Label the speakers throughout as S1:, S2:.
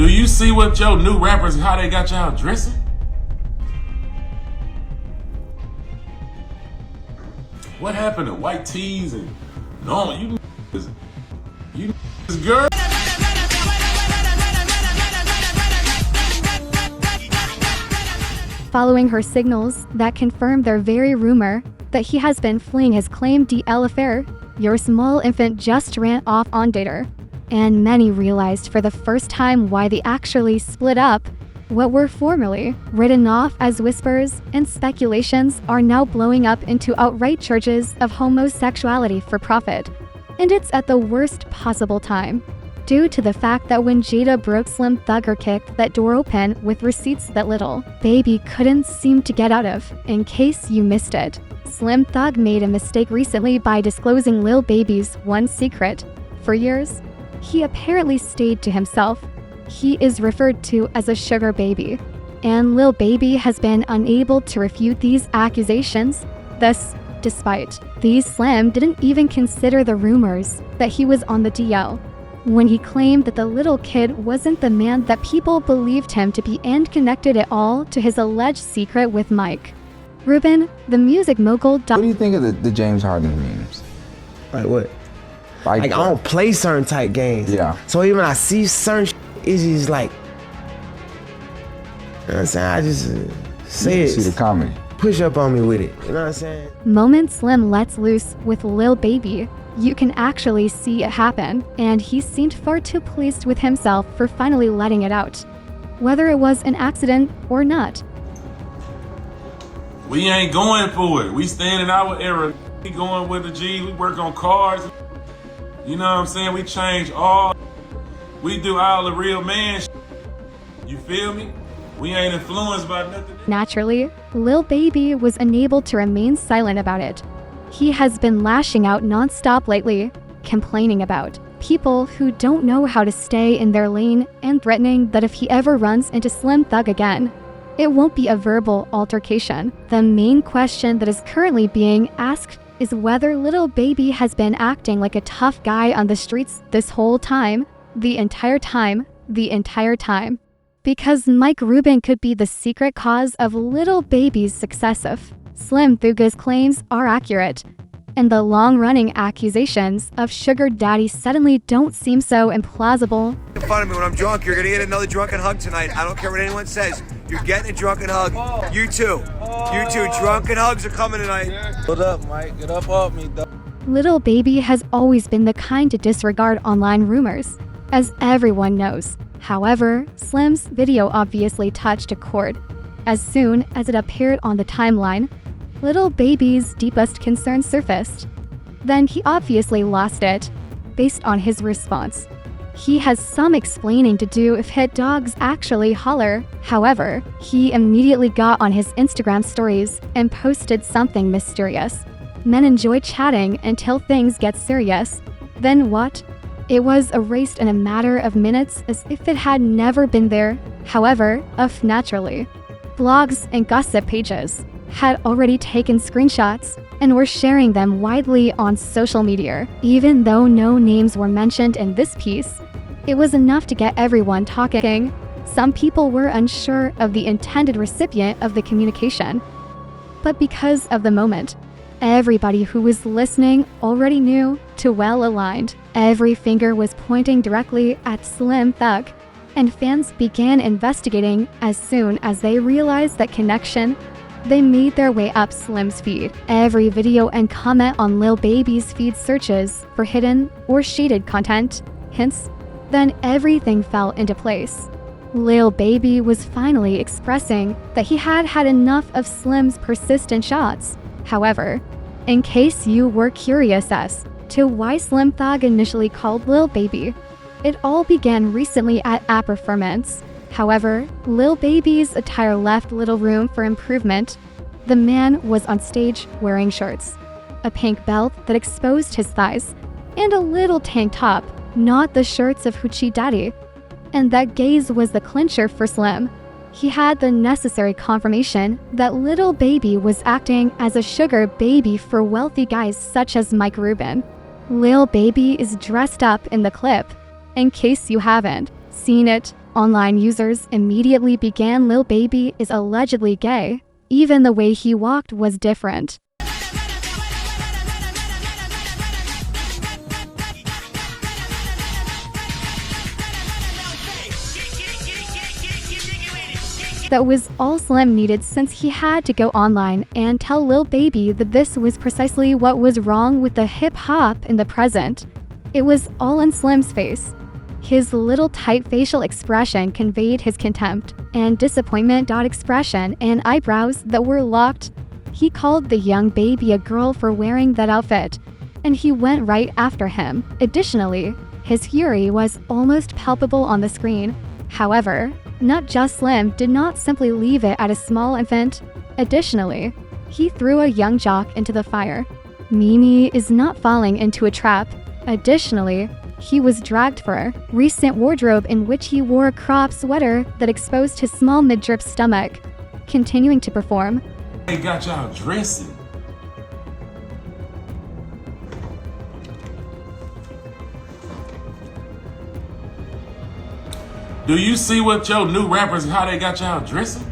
S1: Do you see what your new rappers, how they got y'all dressing? What happened to white tees and no, you girl.
S2: Following her signals that confirm their very rumor that he has been fleeing his claimed DL affair, your small infant just ran off on Jayda. And many realized for the first time why they actually split up. What were formerly written off as whispers and speculations are now blowing up into outright charges of homosexuality for profit. And it's at the worst possible time, due to the fact that when Jayda broke Slim Thugger kicked that door open with receipts that little baby couldn't seem to get out of. In case you missed it, Slim Thug made a mistake recently by disclosing Lil Baby's one secret. For years, he apparently stayed to himself. He is referred to as a sugar baby, and Lil Baby has been unable to refute these accusations. Thus, despite these, Slim didn't even consider the rumors that he was on the DL when he claimed that the little kid wasn't the man that people believed him to be and connected it all to his alleged secret with Mike. Ruben, the music mogul.
S3: What do you think of the James Harden memes?
S4: Like what? Like I don't play certain type games.
S3: Yeah.
S4: So even when I see certain it's just like, you know what I'm saying? I just say it.
S3: See the comedy.
S4: Push up on me with it. You know what I'm saying?
S2: Moment Slim lets loose with Lil Baby, you can actually see it happen, and he seemed far too pleased with himself for finally letting it out, whether it was an accident or not.
S1: We ain't going for it. We staying in our era. We going with the G. We work on cars. You know what I'm saying? We change all. We do all the real man shit. You feel me? We ain't influenced by nothing.
S2: Naturally, Lil Baby was unable to remain silent about it. He has been lashing out non-stop lately, complaining about people who don't know how to stay in their lane and threatening that if he ever runs into Slim Thug again, it won't be a verbal altercation. The main question that is currently being asked is whether Lil Baby has been acting like a tough guy on the streets this whole time, the entire time. Because Mike Rubin could be the secret cause of Lil Baby's success if Slim Thugger's claims are accurate, and the long-running accusations of Sugar Daddy suddenly don't seem so implausible.
S5: In front of me when I'm drunk, you're gonna get another drunken hug tonight. I don't care what anyone says. You're getting a drunken hug. You too. You too. Drunken hugs are coming tonight.
S6: Get up, Mike. Get up off me, dog.
S2: Lil Baby has always been the kind to disregard online rumors, as everyone knows. However, Slim's video obviously touched a chord. As soon as it appeared on the timeline, Lil Baby's deepest concerns surfaced. Then he obviously lost it, based on his response. He has some explaining to do if hit dogs actually holler. However, he immediately got on his Instagram stories and posted something mysterious. Men enjoy chatting until things get serious. Then what? It was erased in a matter of minutes as if it had never been there. However, naturally, blogs and gossip pages had already taken screenshots and were sharing them widely on social media. Even though no names were mentioned in this piece, it was enough to get everyone talking. Some people were unsure of the intended recipient of the communication. But because of the moment, everybody who was listening already knew too well aligned. Every finger was pointing directly at Slim Thug, and fans began investigating as soon as they realized that connection. They made their way up Slim's feed. Every video and comment on Lil Baby's feed searches for hidden or shaded content, hints, then everything fell into place. Lil Baby was finally expressing that he had had enough of Slim's persistent shots. However, in case you were curious as to why Slim Thug initially called Lil Baby, it all began recently at app performance. However, Lil Baby's attire left little room for improvement. The man was on stage wearing shorts, a pink belt that exposed his thighs, and a little tank top, not the shirts of Hoochie Daddy. And that gaze was the clincher for Slim. He had the necessary confirmation that Lil Baby was acting as a sugar baby for wealthy guys such as Mike Rubin. Lil Baby is dressed up in the clip. In case you haven't seen it, Online users immediately began Lil Baby is allegedly gay. Even the way he walked was different. That was all Slim needed, since he had to go online and tell Lil Baby that this was precisely what was wrong with the hip-hop in the present. It was all in Slim's face. His little tight facial expression conveyed his contempt and disappointment. Expression and eyebrows that were locked. He called the young baby a girl for wearing that outfit, and he went right after him. Additionally, his fury was almost palpable on the screen. However, not just Slim did not simply leave it at a small infant. Additionally, he threw a young jock into the fire. Mimi is not falling into a trap. Additionally, he was dragged for a recent wardrobe in which he wore a crop sweater that exposed his small midrib stomach. Continuing to perform,
S1: They got y'all dressing. Do you see what your new rappers, how they got y'all dressing?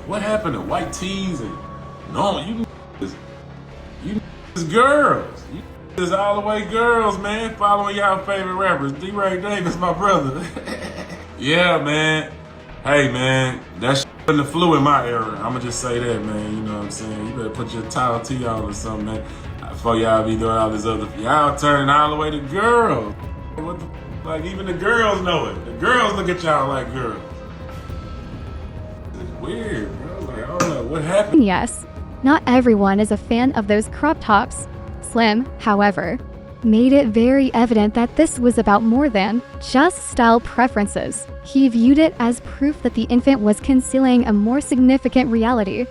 S1: What happened to white tees and no, you girls. You is all the way girls, man. Following y'all favorite rappers. D-Ray Davis, my brother. Yeah, man. Hey, man, that shit in the flu in my era. I'ma just say that, man. You know what I'm saying? You better put your towel tee on or something, man. Before y'all be doing all this other, y'all turning all the way to girls. What the, like, even the girls know it. The girls look at y'all like girls. It's weird, bro. Like, I don't know what happened.
S2: yes, not everyone is a fan of those crop tops. Slim, however, made it very evident that this was about more than just style preferences. He viewed it as proof that the infant was concealing a more significant reality.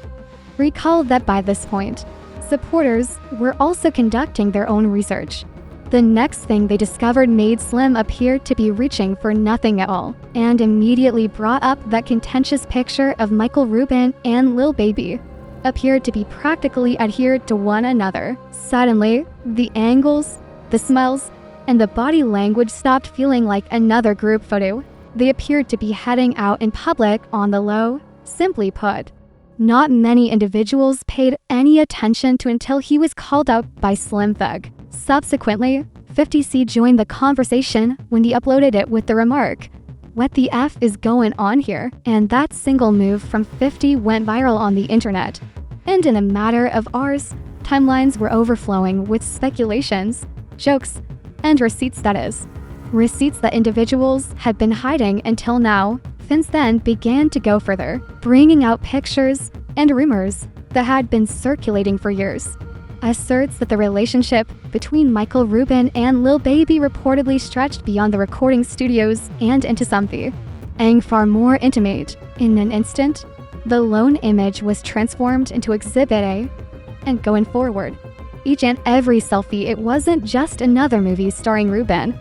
S2: Recall that by this point, supporters were also conducting their own research. The next thing they discovered made Slim appear to be reaching for nothing at all, and immediately brought up that contentious picture of Michael Rubin and Lil Baby appeared to be practically adhered to one another. Suddenly, the angles, the smells, and the body language stopped feeling like another group photo. They appeared to be heading out in public on the low. Simply put, not many individuals paid any attention to until he was called out by Slim Thug. Subsequently, 50C joined the conversation when he uploaded it with the remark, "What the F is going on here?" And that single move from 50 went viral on the internet. And in a matter of hours, timelines were overflowing with speculations, jokes, and receipts, that is. Receipts that individuals had been hiding until now. Since then began to go further, bringing out pictures and rumors that had been circulating for years. Asserts that the relationship between Michael Rubin and Lil Baby reportedly stretched beyond the recording studios and into something far more intimate. In an instant, the lone image was transformed into Exhibit A, and going forward, each and every selfie, it wasn't just another movie starring Rubin.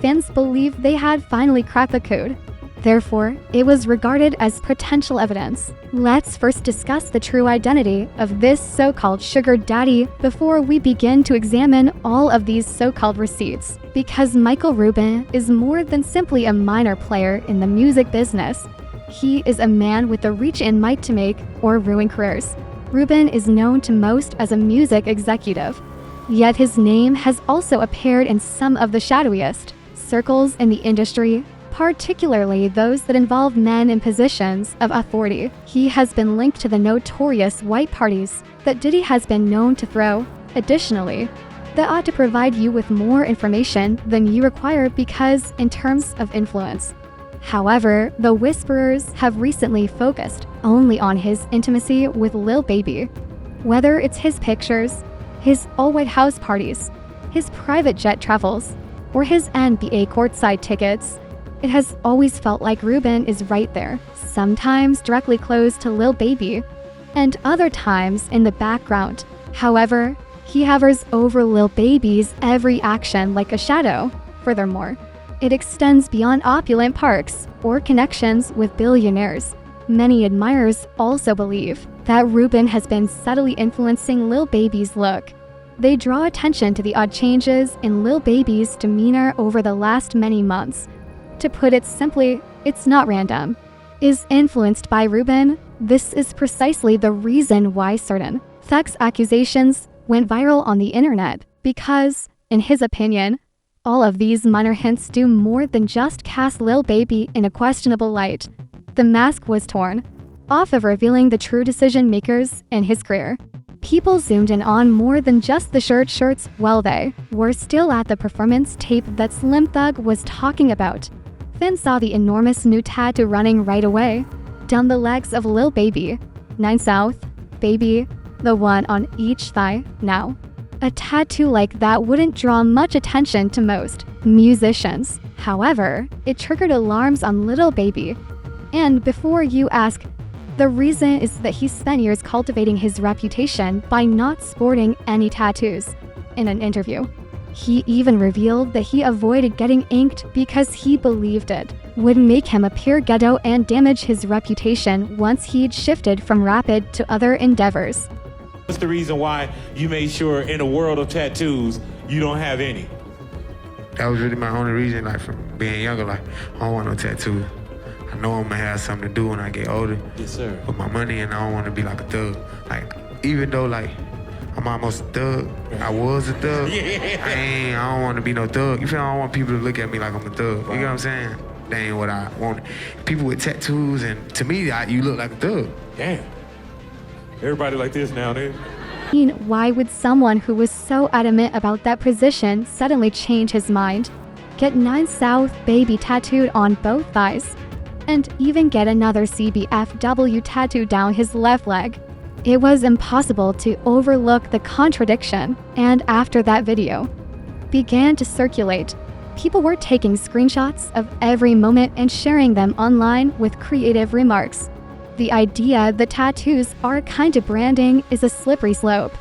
S2: Fans believed they had finally cracked the code. Therefore, it was regarded as potential evidence. Let's first discuss the true identity of this so-called sugar daddy before we begin to examine all of these so-called receipts. Because Michael Rubin is more than simply a minor player in the music business. He is a man with the reach and might to make or ruin careers. Rubin is known to most as a music executive. Yet his name has also appeared in some of the shadowiest circles in the industry, particularly those that involve men in positions of authority. He has been linked to the notorious white parties that Diddy has been known to throw. Additionally, that ought to provide you with more information than you require because in terms of influence. However, the whisperers have recently focused only on his intimacy with Lil Baby. Whether it's his pictures, his all-white house parties, his private jet travels, or his NBA courtside tickets, it has always felt like Rubin is right there, sometimes directly close to Lil Baby, and other times in the background. However, he hovers over Lil Baby's every action like a shadow. Furthermore, it extends beyond opulent parks or connections with billionaires. Many admirers also believe that Rubin has been subtly influencing Lil Baby's look. They draw attention to the odd changes in Lil Baby's demeanor over the last many months. To put it simply, it's not random. Is influenced by Ruben, this is precisely the reason why certain sex accusations went viral on the internet, because, in his opinion, all of these minor hints do more than just cast Lil Baby in a questionable light. The mask was torn off of revealing the true decision makers in his career. People zoomed in on more than just the shirts while they were still at the performance tape that Slim Thug was talking about. Finn saw the enormous new tattoo running right away down the legs of Lil Baby. 9 South, Baby, the one on each thigh now. A tattoo like that wouldn't draw much attention to most musicians. However, it triggered alarms on Lil Baby. And before you ask, the reason is that he spent years cultivating his reputation by not sporting any tattoos. In an interview, he even revealed that he avoided getting inked because he believed it would make him appear ghetto and damage his reputation once he'd shifted from rapid to other endeavors.
S7: What's the reason why you made sure in a world of tattoos, you don't have any?
S8: That was really my only reason, like, from being younger, like, I don't want no tattoo. I know I'm gonna have something to do when I get older.
S7: Yes, sir.
S8: With my money, and I don't want to be like a thug. Like, even though, like, I'm almost a thug, I was a thug. I don't want to be no thug. You feel? I don't want people to look at me like I'm a thug. You know what I'm saying? That ain't what I want. People with tattoos, and to me, you look like a thug.
S7: Damn. Everybody like this nowadays.
S2: Why would someone who was so adamant about that position suddenly change his mind? Get 9 South Baby tattooed on both thighs, and even get another CBFW tattoo down his left leg. It was impossible to overlook the contradiction, and after that video began to circulate, people were taking screenshots of every moment and sharing them online with creative remarks. The idea that tattoos are a kind of branding is a slippery slope,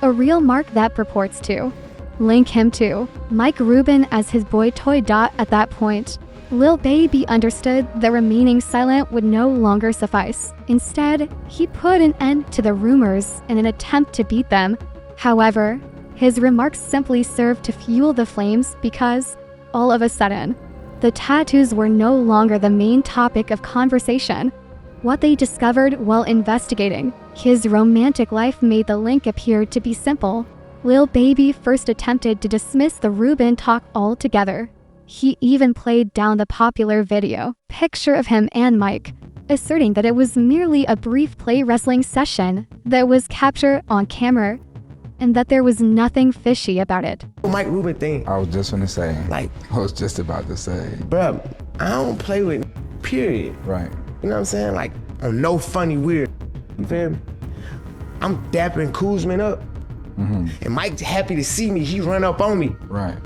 S2: a real mark that purports to link him to Mike Rubin as his boy toy. At that point, Lil Baby understood that remaining silent would no longer suffice. Instead, he put an end to the rumors in an attempt to beat them. However, his remarks simply served to fuel the flames because, all of a sudden, the tattoos were no longer the main topic of conversation. What they discovered while investigating his romantic life made the link appear to be simple. Lil Baby first attempted to dismiss the Rubin talk altogether. He even played down the popular video picture of him and Mike, asserting that it was merely a brief play wrestling session that was captured on camera, and that there was nothing fishy about it.
S4: Mike Rubin thing.
S3: I was just gonna say.
S4: Like,
S3: I was just about to say.
S4: bruh, I don't play with period.
S3: Right.
S4: You know what I'm saying? Like, I'm no funny weird. You feel me? I'm dapping Kuzman up. And Mike's happy to see me. He run up on me.
S3: Right.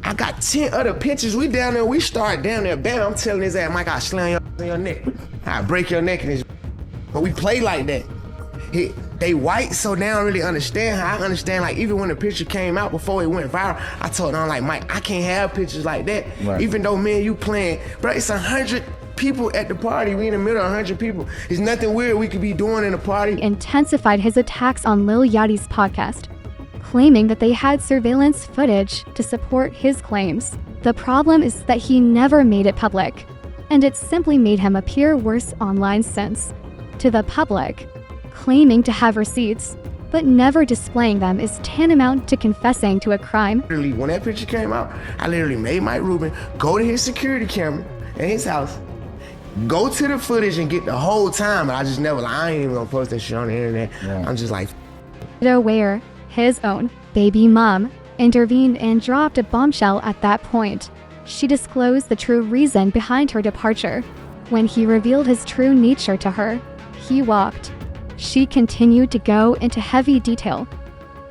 S4: I got 10 other pictures. We down there. We start down there. Bam, I'm telling his ass, Mike, I'll slam your neck. I'll break your neck in his. But we play like that. They white, so they don't really understand how I understand. Like, even when the picture came out before it went viral, I told them, like, Mike, I can't have pictures like that.
S3: Right.
S4: Even though me and you playing, bro, it's 100 people at the party. We in the middle of 100 people. There's nothing weird we could be doing in a party.
S2: Intensified his attacks on Lil Yachty's podcast, claiming that they had surveillance footage to support his claims. The problem is that he never made it public, and it simply made him appear worse online since, to the public, claiming to have receipts, but never displaying them is tantamount to confessing to a crime.
S4: Literally, when that picture came out, I literally made Mike Rubin go to his security camera at his house, go to the footage and get the whole time, and I just never, like, I ain't even gonna post that shit on the internet.
S3: Yeah.
S4: I'm just like,
S2: Aware, his own baby mom intervened and dropped a bombshell at that point. She disclosed the true reason behind her departure. When he revealed his true nature to her, he walked. She continued to go into heavy detail,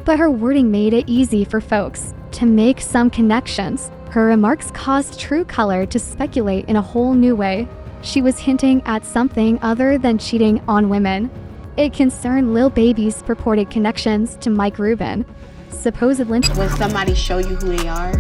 S2: but her wording made it easy for folks to make some connections. Her remarks caused True Color to speculate in a whole new way. She was hinting at something other than cheating on women. It concerned Lil Baby's purported connections to Mike Rubin. Supposedly,
S9: when somebody show you who they are,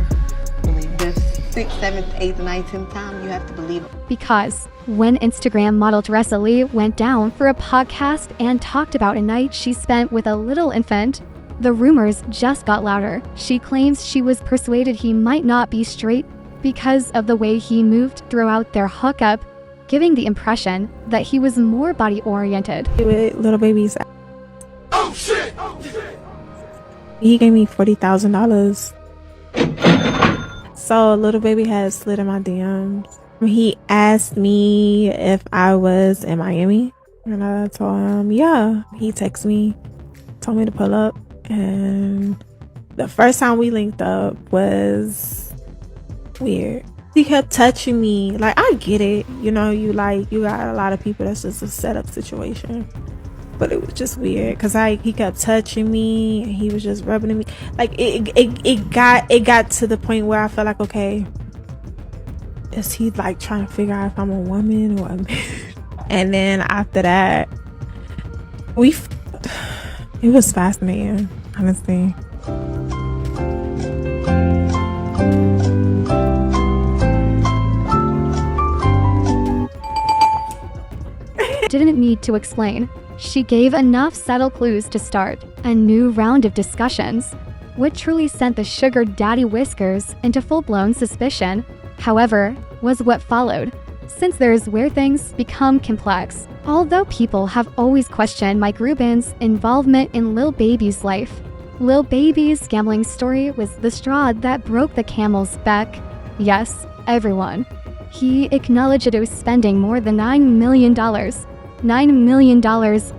S9: the 6th, 7th, 8th, 9th, 10th time, you have to believe it.
S2: Because when Instagram model Teresa Lee went down for a podcast and talked about a night she spent with a little infant, The rumors just got louder. She claims she was persuaded he might not be straight because of the way he moved throughout their hookup, giving the impression that he was more body-oriented.
S10: With Lil Baby's.
S1: Oh shit! Oh shit!
S10: He gave me $40,000. So Lil Baby has slid in my DMs. He asked me if I was in Miami, and I told him, yeah. He texted me, told me to pull up, and the first time we linked up was weird. He kept touching me. Like, I get it, you know, you got a lot of people that's just a setup situation, but it was just weird because he kept touching me and he was just rubbing me. Like, it got to the point where I felt like, okay, is he like trying to figure out if I'm a woman or a man? And then after that, it was fascinating, honestly.
S2: Didn't need to explain. She gave enough subtle clues to start a new round of discussions. What truly sent the sugar daddy whiskers into full-blown suspicion, however, was what followed, since there's where things become complex. Although people have always questioned Mike Rubin's involvement in Lil Baby's life, Lil Baby's gambling story was the straw that broke the camel's back. Yes, everyone. He acknowledged it was spending more than $9 million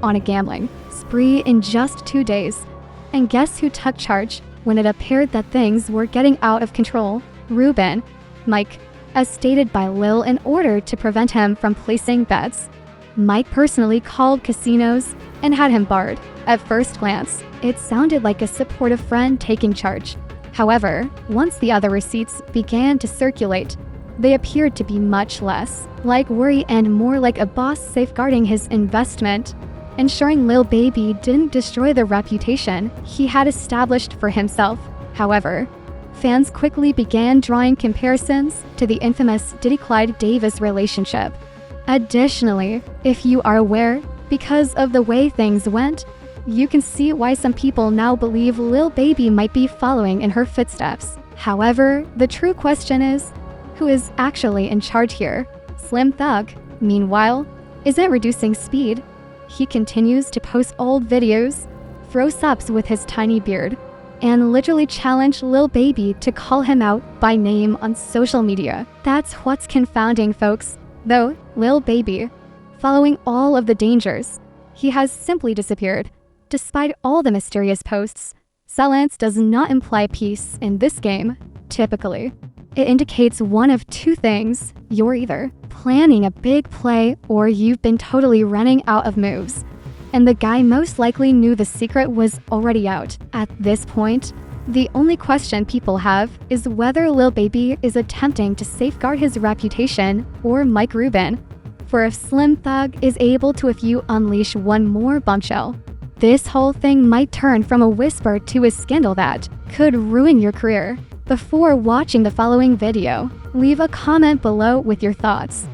S2: on a gambling spree in just 2 days. And guess who took charge when it appeared that things were getting out of control? Rubin. Mike, as stated by Lil in order to prevent him from placing bets. Mike personally called casinos and had him barred. At first glance, it sounded like a supportive friend taking charge. However, once the other receipts began to circulate, they appeared to be much less like worry and more like a boss safeguarding his investment, ensuring Lil Baby didn't destroy the reputation he had established for himself. However, fans quickly began drawing comparisons to the infamous Diddy-Clyde Davis relationship. Additionally, if you are aware, because of the way things went, you can see why some people now believe Lil Baby might be following in her footsteps. However, the true question is, who is actually in charge here? Slim Thug, meanwhile, isn't reducing speed. He continues to post old videos, throw subs with his tiny beard, and literally challenge Lil Baby to call him out by name on social media. That's what's confounding, folks. Though, Lil Baby, following all of the dangers, he has simply disappeared. Despite all the mysterious posts, silence does not imply peace in this game, typically. It indicates one of two things. You're either planning a big play or you've been totally running out of moves. And the guy most likely knew the secret was already out. At this point, the only question people have is whether Lil Baby is attempting to safeguard his reputation or Mike Rubin. For if Slim Thug is able to, if you unleash one more bombshell, this whole thing might turn from a whisper to a scandal that could ruin your career. Before watching the following video, leave a comment below with your thoughts.